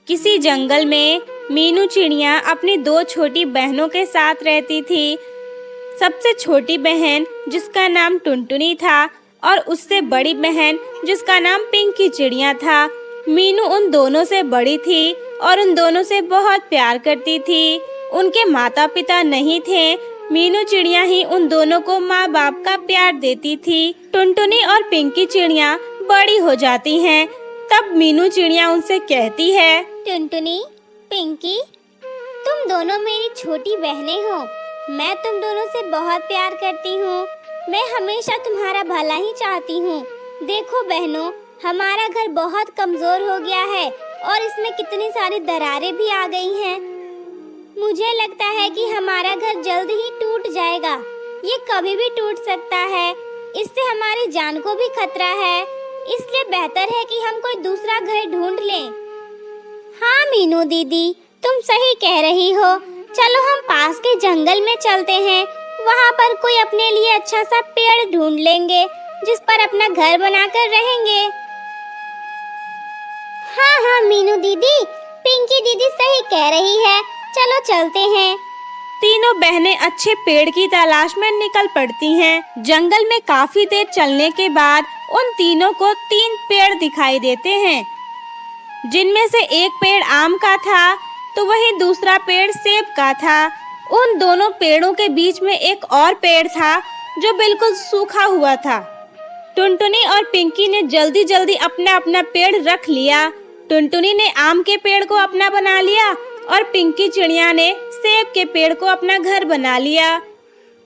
किसी जंगल में मीनू चिड़िया अपनी दो छोटी बहनों के साथ रहती थी। सबसे छोटी बहन जिसका नाम टुनटुनी था और उससे बड़ी बहन जिसका नाम पिंकी चिड़िया था। मीनू उन दोनों से बड़ी थी और उन दोनों से बहुत प्यार करती थी। उनके माता पिता नहीं थे, मीनू चिड़िया ही उन दोनों को माँ बाप का प्यार देती थी। टुनटुनी और पिंकी चिड़िया बड़ी हो जाती हैं, तब मीनू चिड़िया उनसे कहती है, टुनटुनी, पिंकी, तुम दोनों मेरी छोटी बहनें हो। मैं तुम दोनों से बहुत प्यार करती हूँ। मैं हमेशा तुम्हारा भला ही चाहती हूँ। देखो बहनों, हमारा घर बहुत कमजोर हो गया है और इसमें कितनी सारी दरारें भी आ गई हैं। मुझे लगता है कि हमारा घर जल्द ही टूट जाएगा। ये कभी भी टूट सकता है। इससे हमारी जान को भी खतरा है। इसलिए बेहतर है कि हम कोई दूसरा घर ढूंढ लें। हाँ मीनू दीदी, तुम सही कह रही हो। चलो हम पास के जंगल में चलते हैं। वहाँ पर कोई अपने लिए अच्छा सा पेड़ ढूंढ लेंगे जिस पर अपना घर बनाकर रहेंगे। हाँ हाँ मीनू दीदी, पिंकी दीदी सही कह रही है। चलो चलते हैं। तीनों बहनें अच्छे पेड़ की तलाश में निकल पड़ती हैं। जंगल में काफी देर चलने के बाद उन तीनों को 3 पेड़ दिखाई देते हैं, जिनमें से एक पेड़ आम का था तो वहीं दूसरा पेड़ सेब का था। उन दोनों पेड़ों के बीच में एक और पेड़ था जो बिल्कुल सूखा हुआ था। टुनटुनी और पिंकी ने जल्दी जल्दी अपना अपना पेड़ रख लिया। टुनटुनी ने आम के पेड़ को अपना बना लिया और पिंकी चिड़िया ने सेब के पेड़ को अपना घर बना लिया।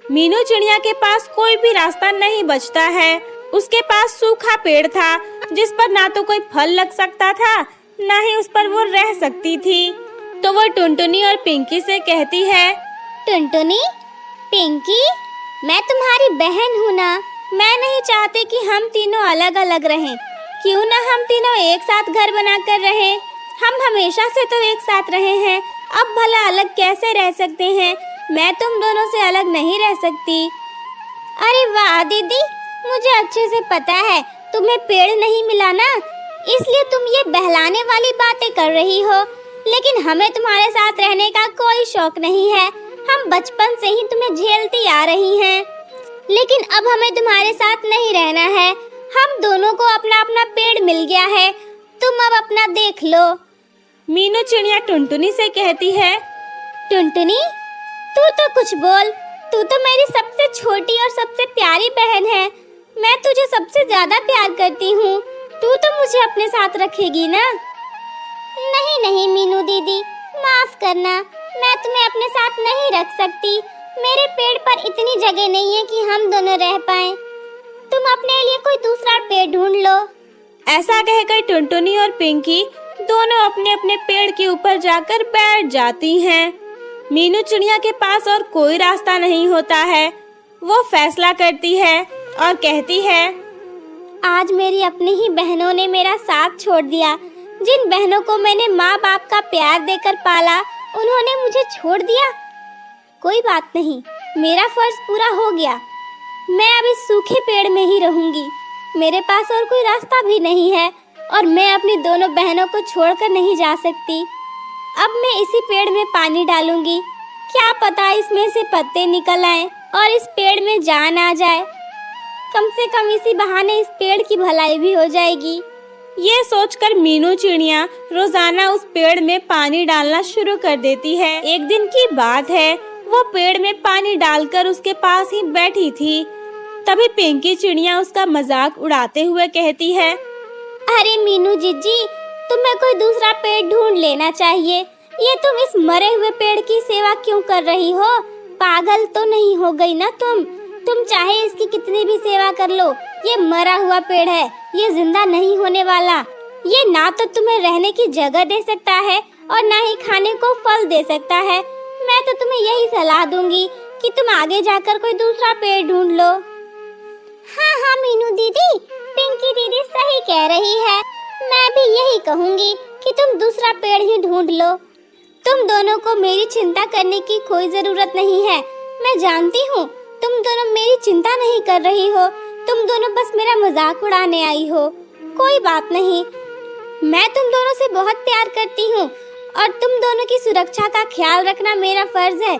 मीनू चिड़िया के पास कोई भी रास्ता नहीं बचता है। उसके पास सूखा पेड़ था जिस पर ना तो कोई फल लग सकता था, ना ही उस पर वो रह सकती थी। तो वो टुनटुनी और पिंकी से कहती है, टुनटुनी, पिंकी, मैं तुम्हारी बहन हूँ ना। मैं नहीं चाहती कि हम तीनों अलग अलग रहें। क्यों ना हम तीनों एक साथ घर बनाकर रहें। हम हमेशा से तो एक साथ रहे हैं, अब भला अलग कैसे रह सकते हैं। मैं तुम दोनों से अलग नहीं रह सकती। अरे वाह दीदी, मुझे अच्छे से पता है तुम्हें पेड़ नहीं मिला ना, इसलिए तुम ये बहलाने वाली बातें कर रही हो। लेकिन हमें तुम्हारे साथ रहने का कोई शौक नहीं है। हम बचपन से ही तुम्हें झेलती आ रही हैं। लेकिन अब हमें तुम्हारे साथ नहीं रहना है। हम दोनों को अपना अपना पेड़ मिल गया है। तुम अब अपना देख लो। मीनू चिड़िया टुनटुनी से कहती है, टुनटुनी, तू तो कुछ बोल। तू तो मेरी सबसे छोटी और सबसे प्यारी बहन है। मैं तुझे सबसे ज्यादा प्यार करती हूँ। तू तो मुझे अपने साथ रखेगी ना? नहीं नहीं मीनू दीदी, माफ करना, मैं तुम्हें अपने साथ नहीं रख सकती। मेरे पेड़ पर इतनी जगह नहीं है कि हम दोनों रह पाएं। तुम अपने लिए कोई दूसरा पेड़ ढूंढ लो। ऐसा कहकर टुनटुनी और पिंकी दोनों अपने अपने पेड़ के ऊपर जाकर बैठ जाती हैं। मीनू चिड़िया के पास और कोई रास्ता नहीं होता है। वो फैसला करती है और कहती है, आज मेरी अपनी ही बहनों ने मेरा साथ छोड़ दिया। जिन बहनों को मैंने माँ बाप का प्यार देकर पाला, उन्होंने मुझे छोड़ दिया। कोई बात नहीं, मेरा फर्ज पूरा हो गया। मैं अब इस सूखे पेड़ में ही रहूंगी। मेरे पास और कोई रास्ता भी नहीं है और मैं अपनी दोनों बहनों को छोड़कर नहीं जा सकती। अब मैं इसी पेड़ में पानी डालूंगी। क्या पता इसमें से पत्ते निकल आए और इस पेड़ में जान आ जाए। कम से कम इसी बहाने इस पेड़ की भलाई भी हो जाएगी। ये सोचकर मीनू चिड़िया रोजाना उस पेड़ में पानी डालना शुरू कर देती है। एक दिन की बात है, वो पेड़ में पानी डालकर उसके पास ही बैठी थी। तभी पिंकी चिड़िया उसका मजाक उड़ाते हुए कहती है, अरे मीनू जीजी, तुम्हें कोई दूसरा पेड़ ढूंढ लेना चाहिए। ये तुम इस मरे हुए पेड़ की सेवा क्यों कर रही हो? पागल तो नहीं हो गई ना तुम? तुम चाहे इसकी कितनी भी सेवा कर लो, ये मरा हुआ पेड़ है, ये जिंदा नहीं होने वाला। ये ना तो तुम्हें रहने की जगह दे सकता है और ना ही खाने को फल दे सकता है। मैं तो तुम्हें यही सलाह दूंगी कि तुम आगे जाकर कोई दूसरा पेड़ ढूंढ लो। हाँ हाँ मीनू दीदी, पिंकी दीदी सही कह रही है। मैं भी यही कहूँगी कि तुम दूसरा पेड़ ही ढूंढ लो। तुम दोनों को मेरी चिंता करने की कोई जरूरत नहीं है। मैं जानती हूँ तुम दोनों मेरी चिंता नहीं कर रही हो, तुम दोनों बस मेरा मजाक उड़ाने आई हो। कोई बात नहीं, मैं तुम दोनों से बहुत प्यार करती हूँ और तुम दोनों की सुरक्षा का ख्याल रखना मेरा फर्ज है।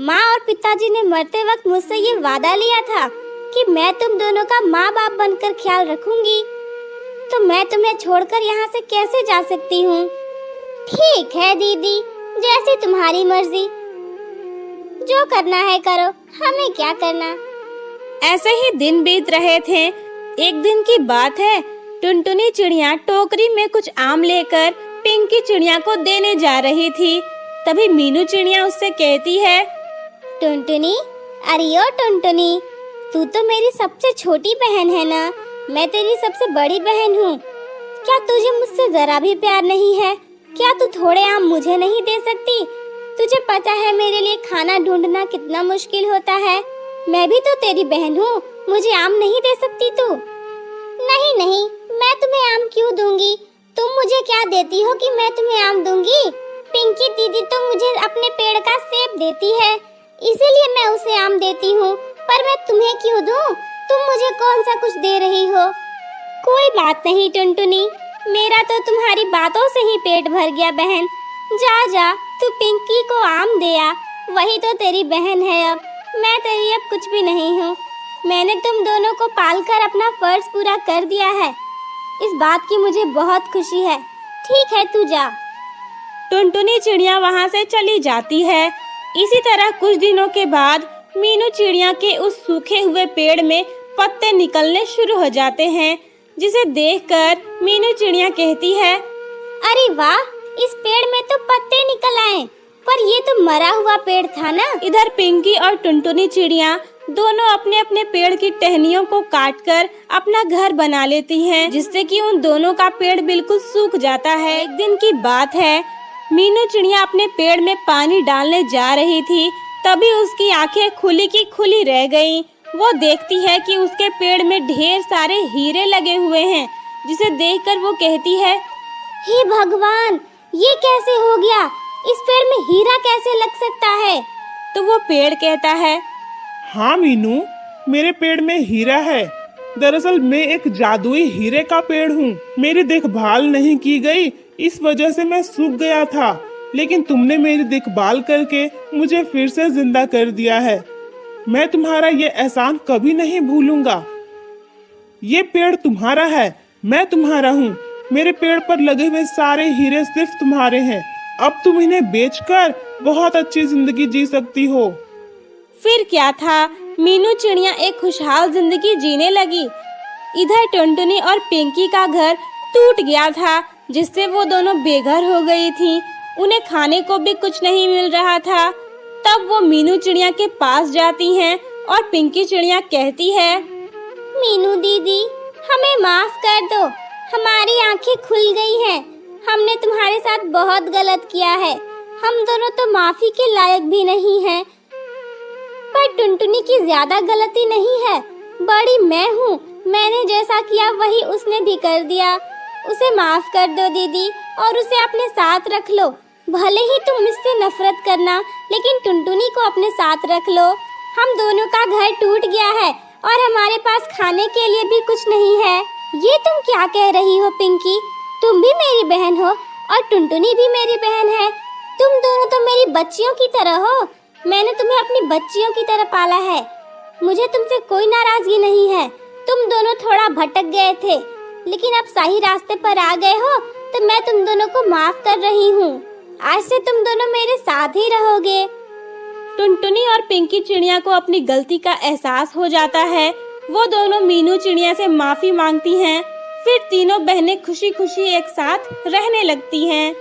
माँ और पिताजी ने मरते वक्त मुझसे ये वादा लिया था कि मैं तुम दोनों का माँ बाप बनकर ख्याल रखूंगी, तो मैं तुम्हें छोड़कर यहाँ से कैसे जा सकती हूँ। ठीक है दीदी, जैसी तुम्हारी मर्जी, जो करना है करो, हमें क्या करना। ऐसे ही दिन बीत रहे थे। एक दिन की बात है, टुनटुनी चिड़िया टोकरी में कुछ आम लेकर पिंकी चिड़िया को देने जा रही थी। तभी मीनू चिड़िया उससे कहती है, टुनटुनी, अरे ओ टुनटुनी, तू तो मेरी सबसे छोटी बहन है ना, मैं तेरी सबसे बड़ी बहन हूँ। क्या तुझे मुझसे जरा भी प्यार नहीं है? क्या तू थोड़े आम मुझे नहीं दे सकती? तुझे पता है मेरे लिए खाना ढूंढना कितना मुश्किल होता है। मैं भी तो तेरी बहन हूँ, मुझे आम नहीं दे सकती तू? नहीं नहीं, मैं तुम्हें आम क्यों दूंगी? तुम मुझे क्या देती हो कि मैं तुम्हें आम दूंगी? पिंकी दीदी तो मुझे अपने पेड़ का सेब देती है, इसीलिए मैं उसे आम देती हूँ, पर मैं तुम्हें क्यों दूं? तुम मुझे कौन सा कुछ दे रही हो? कोई बात नहीं टुनटुनी, मेरा तो तुम्हारी बातों से ही पेट भर गया बहन। जा जा, तू पिंकी को आम दे आ, वही तो तेरी बहन है। अब मैं तेरी अब कुछ भी नहीं हूँ। मैंने तुम दोनों को पालकर अपना फर्ज पूरा कर दिया है, इस बात की मुझे बहुत खुशी है। ठीक है, तू जा। टुनटुनी चिड़िया वहाँ से चली जाती है। इसी तरह कुछ दिनों के बाद मीनू चिड़िया के उस सूखे हुए पेड़ में पत्ते निकलने शुरू हो जाते हैं, जिसे देखकर मीनू चिड़िया कहती है, अरे वाह, इस पेड़ में तो पत्ते निकल आए, पर ये तो मरा हुआ पेड़ था ना। इधर पिंकी और टुनटुनी चिड़िया दोनों अपने अपने पेड़ की टहनियों को काटकर अपना घर बना लेती हैं, जिससे कि उन दोनों का पेड़ बिल्कुल सूख जाता है। एक दिन की बात है, मीनू चिड़िया अपने पेड़ में पानी डालने जा रही थी, तभी उसकी आंखें खुली की खुली रह गईं। वो देखती है कि उसके पेड़ में ढेर सारे हीरे लगे हुए हैं, जिसे देखकर वो कहती है, हे भगवान, ये कैसे हो गया? इस पेड़ में हीरा कैसे लग सकता है? तो वो पेड़ कहता है, हाँ मीनू, मेरे पेड़ में हीरा है। दरअसल मैं एक जादुई हीरे का पेड़ हूँ। मेरी देखभाल नहीं की गई, इस वजह से मैं सूख गया था, लेकिन तुमने मेरी देखभाल करके मुझे फिर से जिंदा कर दिया है। मैं तुम्हारा ये एहसान कभी नहीं भूलूंगा। ये पेड़ तुम्हारा है, मैं तुम्हारा हूँ। मेरे पेड़ पर लगे हुए सारे हीरे सिर्फ तुम्हारे हैं। अब तुम इन्हें बेचकर बहुत अच्छी जिंदगी जी सकती हो। फिर क्या था, मीनू चिड़िया एक खुशहाल जिंदगी जीने लगी। इधर टुनटुनी और पिंकी का घर टूट गया था, जिससे वो दोनों बेघर हो गई थी। उन्हें खाने को भी कुछ नहीं मिल रहा था। तब वो मीनू चिड़िया के पास जाती हैं और पिंकी चिड़िया कहती है, मीनू दीदी, हमें माफ कर दो, हमारी आंखें खुल गई हैं। हमने तुम्हारे साथ बहुत गलत किया है। हम दोनों तो माफी के लायक भी नहीं हैं। पर टुनटुनी की ज्यादा गलती नहीं है, बड़ी मैं हूँ। मैंने जैसा किया वही उसने भी कर दिया। उसे माफ कर दो दीदी और उसे अपने साथ रख लो। भले ही तुम मुझसे नफरत करना, लेकिन टुनटुनी को अपने साथ रख लो। हम दोनों का घर टूट गया है और हमारे पास खाने के लिए भी कुछ नहीं है। ये तुम क्या कह रही हो पिंकी? तुम भी मेरी बहन हो और टुनटुनी भी मेरी बहन है। तुम दोनों तो मेरी बच्चियों की तरह हो। मैंने तुम्हें अपनी बच्चियों की तरह पाला है। मुझे तुमसे कोई नाराजगी नहीं है। तुम दोनों थोड़ा भटक गए थे, लेकिन अब सही रास्ते पर आ गए हो, तो मैं तुम दोनों को माफ कर रही हूँ। आज से तुम दोनों मेरे साथ ही रहोगे। टुनटुनी और पिंकी चिड़िया को अपनी गलती का एहसास हो जाता है। वो दोनों मीनू चिड़िया से माफी मांगती हैं। फिर तीनों बहनें खुशी खुशी एक साथ रहने लगती हैं।